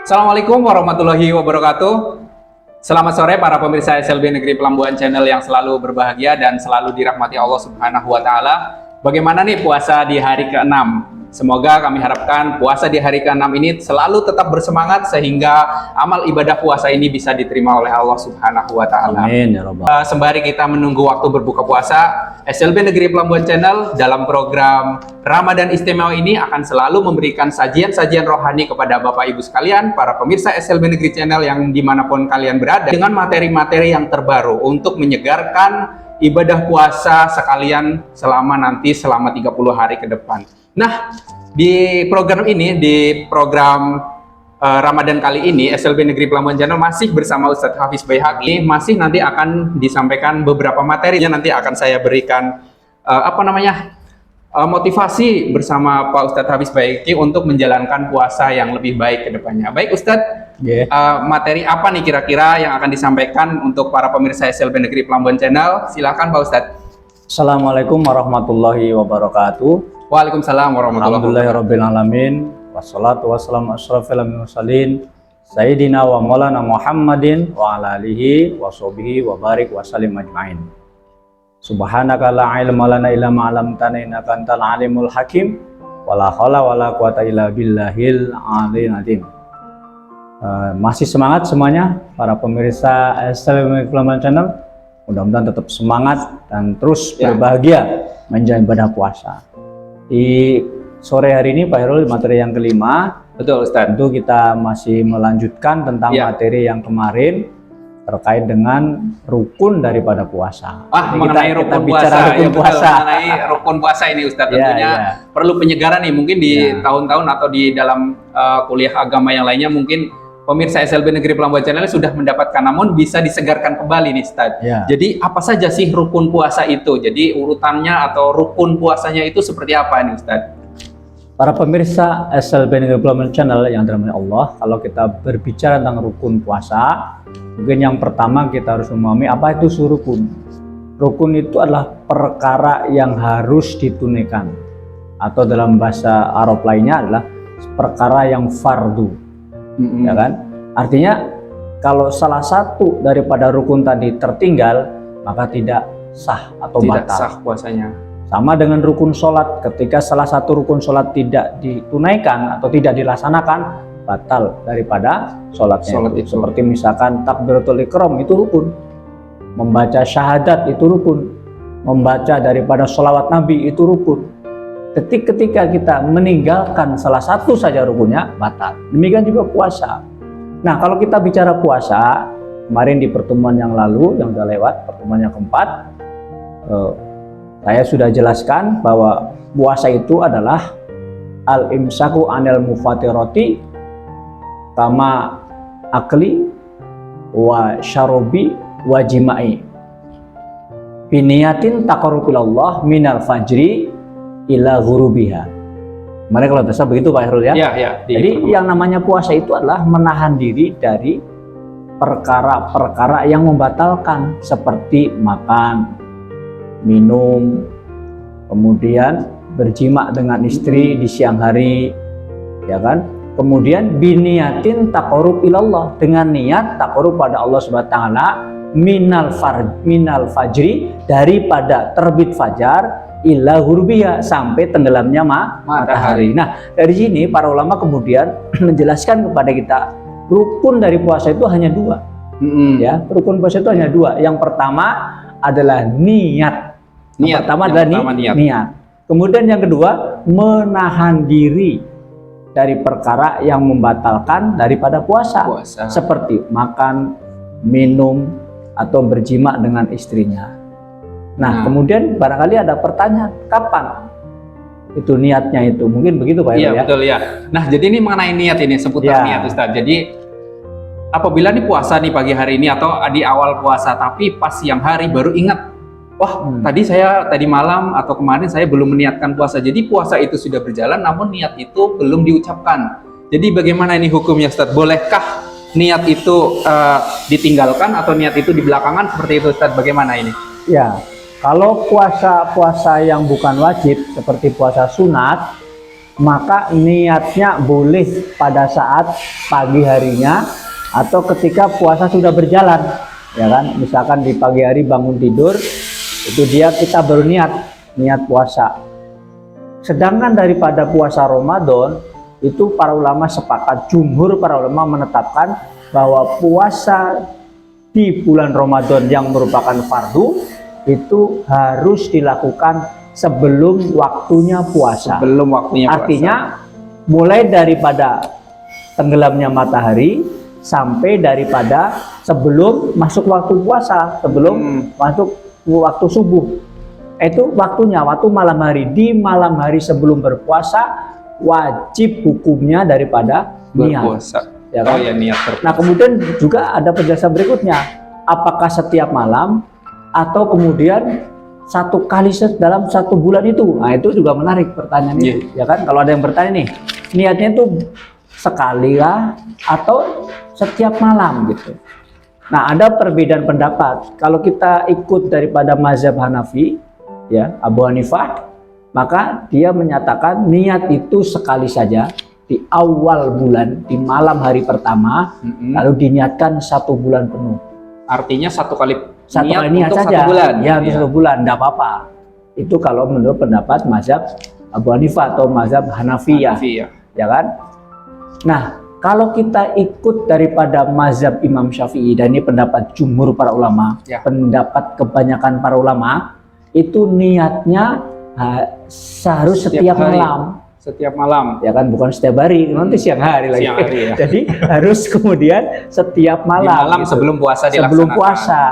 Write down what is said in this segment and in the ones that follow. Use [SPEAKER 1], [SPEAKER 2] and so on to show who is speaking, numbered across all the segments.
[SPEAKER 1] Assalamualaikum warahmatullahi wabarakatuh. Selamat sore para pemirsa SLB Negeri Pelambuan Channel yang selalu berbahagia dan selalu dirahmati Allah Subhanahu wa taala. Bagaimana nih puasa di hari ke-6? Semoga kami harapkan puasa di hari ke-6 ini selalu tetap bersemangat sehingga amal ibadah puasa ini bisa diterima oleh Allah Subhanahu wa taala.
[SPEAKER 2] Amin ya rabbal.
[SPEAKER 1] Sembari kita menunggu waktu berbuka puasa, SLB Negeri Pelambuan Channel dalam program Ramadan Istimewa ini akan selalu memberikan sajian-sajian rohani kepada Bapak Ibu sekalian, para pemirsa SLB Negeri Channel yang dimanapun kalian berada, dengan materi-materi yang terbaru untuk menyegarkan ibadah puasa sekalian selama 30 hari ke depan. Nah, di program ini, di program Ramadan kali ini, SLB Negeri Pelambuan Channel masih bersama Ustadz Hafiz Baihaqi. Masih nanti akan disampaikan beberapa materinya, nanti akan saya berikan motivasi bersama Pak Ustadz Hafiz Baihaqi untuk menjalankan puasa yang lebih baik ke depannya. Baik Ustadz, materi apa nih kira-kira yang akan disampaikan untuk para pemirsa SLB Negeri Pelambuan Channel? Silakan Pak Ustadz.
[SPEAKER 2] Assalamualaikum warahmatullahi wabarakatuh.
[SPEAKER 1] Waalaikumsalam warahmatullahi wabarakatuh.
[SPEAKER 2] Alhamdulillahirrabbilalamin. Wassalatu wassalamu asyrafil mursalin Sayyidina wa maulana Muhammadin wa ala alihi wa sahbihi wa barik wa salim ajma'in. Subhanaka la ilma lana illa ma 'allamtana innaka antal alimul hakim. Wala haula wala quwata illa billahil aliyil azim. Masih semangat semuanya para pemirsa SLB Pelambuan Channel. Mudah-mudahan tetap semangat dan terus berbahagia menjalani ibadah puasa. Di sore hari ini Pak Herul, materi yang kelima.
[SPEAKER 1] Betul Ustaz.
[SPEAKER 2] Tentu kita masih melanjutkan tentang materi yang kemarin terkait dengan rukun daripada puasa.
[SPEAKER 1] Mengenai rukun puasa, mengenai rukun puasa ini Ustaz, tentunya perlu penyegaran nih, mungkin di tahun-tahun atau di dalam kuliah agama yang lainnya mungkin pemirsa SLB Negeri Pelambuan Channel sudah mendapatkan, namun bisa disegarkan kembali nih Ustaz. Jadi apa saja sih rukun puasa itu? Jadi urutannya atau rukun puasanya itu seperti apa nih Ustaz?
[SPEAKER 2] Para pemirsa SLB Negeri Pelambuan Channel yang dirahmati Allah, kalau kita berbicara tentang rukun puasa, mungkin yang pertama kita harus memahami apa itu rukun. Rukun itu adalah perkara yang harus ditunaikan, atau dalam bahasa Arab lainnya adalah perkara yang fardu. Ya kan? Artinya kalau salah satu daripada rukun tadi tertinggal, maka tidak sah atau
[SPEAKER 1] tidak
[SPEAKER 2] batal.
[SPEAKER 1] Sah puasanya.
[SPEAKER 2] Sama dengan rukun sholat, ketika salah satu rukun sholat tidak ditunaikan atau tidak dilaksanakan, batal daripada sholatnya. Itu. Seperti misalkan takbiratul ihram itu rukun, membaca syahadat itu rukun, membaca daripada sholawat Nabi itu rukun. Ketika kita meninggalkan salah satu saja rukunnya, batal. Demikian juga puasa. Nah, kalau kita bicara puasa, kemarin di pertemuan yang lalu, yang sudah lewat, pertemuan yang keempat, saya sudah jelaskan bahwa puasa itu adalah al-imsaku anil mufatirati kama akli wa syarobi wa jima'i biniyatin taqarrubillah minal fajri ila ghurubiha. Mereka kalau biasa begitu Pak Herul ya. Jadi yang namanya puasa itu adalah menahan diri dari perkara-perkara yang membatalkan, seperti makan, minum, kemudian berjima dengan istri di siang hari, ya kan? Kemudian biniyatin taqarrub ilallah, dengan niat taqarrub pada Allah Subhanahu wa taala minal fajri, daripada terbit fajar ila ghurbiya, sampai tenggelamnya matahari. Nah, dari sini para ulama kemudian menjelaskan kepada kita rukun dari puasa itu hanya dua. Ya, rukun puasa itu hanya dua. Yang pertama adalah niat. Yang pertama adalah niat. Kemudian yang kedua, menahan diri dari perkara yang membatalkan daripada puasa. Seperti makan, minum, atau berjima dengan istrinya. Nah, kemudian barangkali ada pertanyaan, kapan itu niatnya itu? Mungkin begitu Pak.
[SPEAKER 1] Iya, betul ya. Nah, jadi ini mengenai niat ini, seputar niat Ustaz. Jadi apabila nih puasa nih pagi hari ini atau di awal puasa, tapi pas siang hari baru ingat, tadi malam atau kemarin saya belum meniatkan puasa. Jadi puasa itu sudah berjalan namun niat itu belum diucapkan. Jadi bagaimana ini hukumnya Ustaz? Bolehkah niat itu ditinggalkan atau niat itu di belakangan seperti itu Ustaz? Bagaimana ini?
[SPEAKER 2] Ya, kalau puasa yang bukan wajib seperti puasa sunat, maka niatnya boleh pada saat pagi harinya atau ketika puasa sudah berjalan, ya kan? Misalkan di pagi hari bangun tidur, itu kita baru niat puasa. Sedangkan daripada puasa Ramadan, itu para ulama sepakat, jumhur para ulama menetapkan bahwa puasa di bulan Ramadan yang merupakan fardu itu harus dilakukan sebelum waktunya puasa.
[SPEAKER 1] Sebelum waktunya puasa.
[SPEAKER 2] Artinya mulai daripada tenggelamnya matahari sampai daripada sebelum masuk waktu puasa, sebelum masuk waktu subuh. Itu waktunya, waktu malam hari. Di malam hari sebelum berpuasa wajib hukumnya daripada
[SPEAKER 1] berpuasa.
[SPEAKER 2] Niat. Ya kan?
[SPEAKER 1] Oh ya, niat berpuasa.
[SPEAKER 2] Nah, kemudian juga ada penjelasan berikutnya. Apakah setiap malam atau kemudian satu kali dalam satu bulan itu? Nah, itu juga menarik pertanyaan itu. Ya kan? Kalau ada yang bertanya nih, niatnya itu sekali lah atau setiap malam gitu. Nah, ada perbedaan pendapat. Kalau kita ikut daripada mazhab Hanafi, ya, Abu Hanifah, maka dia menyatakan niat itu sekali saja di awal bulan, di malam hari pertama, lalu diniatkan 1 bulan penuh.
[SPEAKER 1] Artinya satu kali
[SPEAKER 2] niat
[SPEAKER 1] untuk
[SPEAKER 2] saja.
[SPEAKER 1] 1 bulan.
[SPEAKER 2] Ya, untuk 1 bulan, tidak apa-apa. Itu kalau menurut pendapat mazhab Abu Hanifah atau mazhab Hanafi, ya kan? Nah, kalau kita ikut daripada mazhab Imam Syafi'i, dan ini pendapat jumhur para ulama, pendapat kebanyakan para ulama, itu niatnya seharus setiap malam.
[SPEAKER 1] Setiap malam,
[SPEAKER 2] ya kan, bukan setiap hari, nanti siang hari lagi.
[SPEAKER 1] Siang hari, ya.
[SPEAKER 2] Jadi harus kemudian setiap malam.
[SPEAKER 1] Di malam gitu. Sebelum puasa dilaksanakan.
[SPEAKER 2] Sebelum puasa,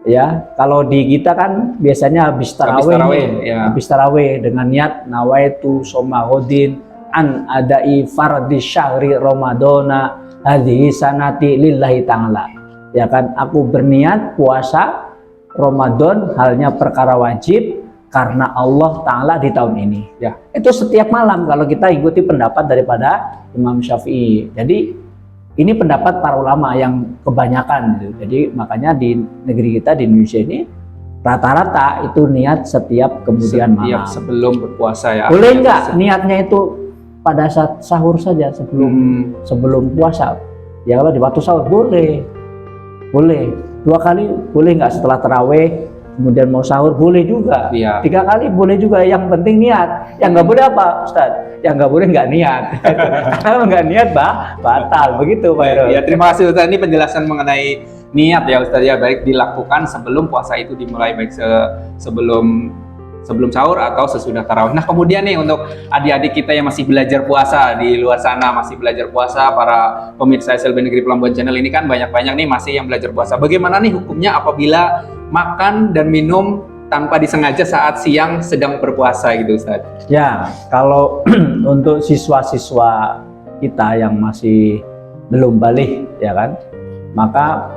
[SPEAKER 2] ya. Kalau di kita kan biasanya habis tarawih, habis tarawih dengan niat nawaitu somahodin an adai fardhi syahri ramadana hadhihi sanati lillahi ta'ala. Ya kan, aku berniat puasa Ramadan halnya perkara wajib karena Allah Ta'ala di tahun ini. Ya, itu setiap malam kalau kita ikuti pendapat daripada Imam Syafi'i. Jadi ini pendapat para ulama yang kebanyakan gitu. Jadi makanya di negeri kita, di Indonesia ini, rata-rata itu niat setiap kemudian malam.
[SPEAKER 1] Sebelum berpuasa, ya.
[SPEAKER 2] Boleh nggak niatnya itu pada saat sahur saja, sebelum puasa? Ya, kalau di waktu sahur boleh. 2 kali boleh nggak setelah tarawih? Kemudian mau sahur boleh juga, 3 kali boleh juga. Yang penting niat. Yang nggak boleh apa, Ustaz? Yang nggak boleh nggak niat. Kalau nggak niat, batal. Begitu, Pak Heru.
[SPEAKER 1] Ya, terima kasih Ustaz. Ini penjelasan mengenai niat ya Ustaz, ya, baik dilakukan sebelum puasa itu dimulai, baik sebelum sahur atau sesudah tarawih. Nah, kemudian nih untuk adik-adik kita yang masih belajar puasa di luar sana, masih belajar puasa, para pemirsa SLB Negeri Pelambuan Channel ini kan banyak-banyak nih masih yang belajar puasa. Bagaimana nih hukumnya apabila makan dan minum tanpa disengaja saat siang sedang berpuasa gitu, Ustaz?
[SPEAKER 2] Ya, kalau untuk siswa-siswa kita yang masih belum balik, ya kan, maka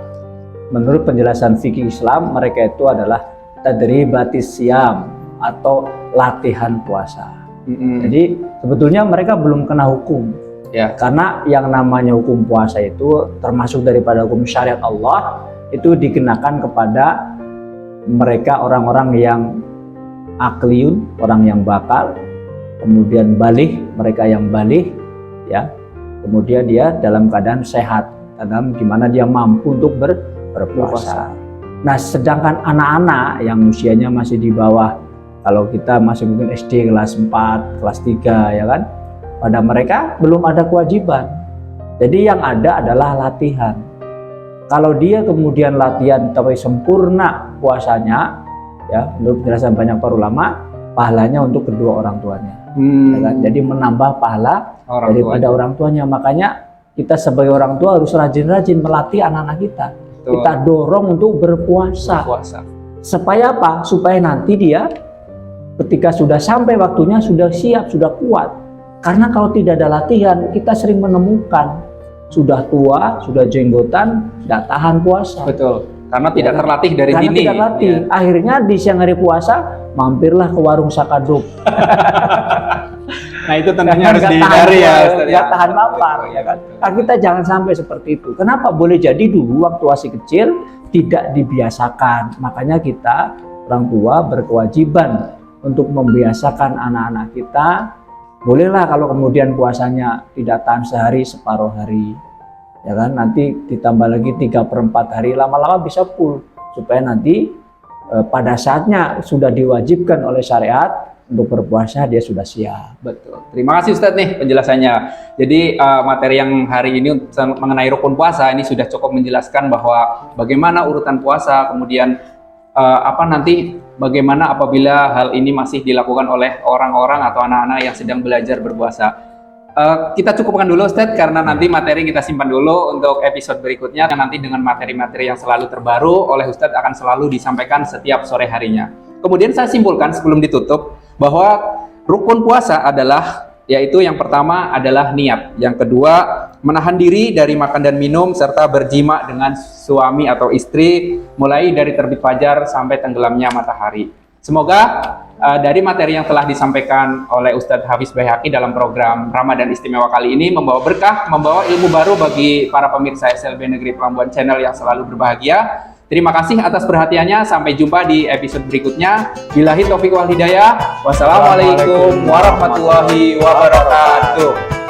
[SPEAKER 2] menurut penjelasan fikih Islam, mereka itu adalah tadribatis siyam atau latihan puasa. Jadi sebetulnya mereka belum kena hukum, ya, karena yang namanya hukum puasa itu termasuk daripada hukum syariat Allah, itu dikenakan kepada mereka orang-orang yang akliyun, orang yang bakal, kemudian balik, mereka yang balik, ya, kemudian dia dalam keadaan sehat, dalam gimana dia mampu untuk berpuasa. Nah, sedangkan anak-anak yang usianya masih di bawah, kalau kita masih mungkin SD kelas 4, kelas 3, ya kan, pada mereka belum ada kewajiban. Jadi yang ada adalah latihan. Kalau dia kemudian latihan tapi sempurna puasanya, ya, menurut penjelasan banyak para ulama, pahalanya untuk kedua orang tuanya. Ya kan? Jadi menambah pahala daripada orang tuanya. Makanya kita sebagai orang tua harus rajin-rajin melatih anak-anak kita. Kita dorong untuk berpuasa. Supaya apa? Supaya nanti dia ketika sudah sampai waktunya sudah siap, sudah kuat. Karena kalau tidak ada latihan, kita sering menemukan sudah tua, sudah jenggotan, tidak tahan puasa.
[SPEAKER 1] Betul. Karena tidak terlatih dari dini.
[SPEAKER 2] Tidak latih. Ya. Akhirnya di siang hari puasa mampirlah ke warung Sakaduk.
[SPEAKER 1] Nah, itu tentunya harus dihindari, ya.
[SPEAKER 2] Nggak tahan lapar, ya kan? Nah, kita jangan sampai seperti itu. Kenapa? Boleh jadi dulu waktu masih kecil tidak dibiasakan. Makanya kita orang tua berkewajiban untuk membiasakan anak-anak kita bolehlah kalau kemudian puasanya tidak tahan sehari, separuh hari, ya kan, nanti ditambah lagi 3/4 hari, lama-lama bisa full, supaya nanti pada saatnya sudah diwajibkan oleh syariat untuk berpuasa dia sudah siap.
[SPEAKER 1] Betul. Terima kasih Ustadz nih penjelasannya. Jadi materi yang hari ini mengenai rukun puasa ini sudah cukup menjelaskan bahwa bagaimana urutan puasa, kemudian nanti bagaimana apabila hal ini masih dilakukan oleh orang-orang atau anak-anak yang sedang belajar berpuasa. Kita cukupkan dulu Ustadz, karena nanti materi kita simpan dulu untuk episode berikutnya, yang nanti dengan materi-materi yang selalu terbaru oleh Ustadz akan selalu disampaikan setiap sore harinya. Kemudian saya simpulkan sebelum ditutup bahwa rukun puasa adalah, yaitu yang pertama adalah niat, yang kedua menahan diri dari makan dan minum, serta berjima dengan suami atau istri mulai dari terbit fajar sampai tenggelamnya matahari. Semoga dari materi yang telah disampaikan oleh Ustadz Hafiz Baihaqi dalam program Ramadan Istimewa kali ini membawa berkah, membawa ilmu baru bagi para pemirsa SLB Negeri Pelambuan Channel yang selalu berbahagia. Terima kasih atas perhatiannya. Sampai jumpa di episode berikutnya. Billahi taufiq wal hidayah. Wassalamualaikum warahmatullahi wabarakatuh.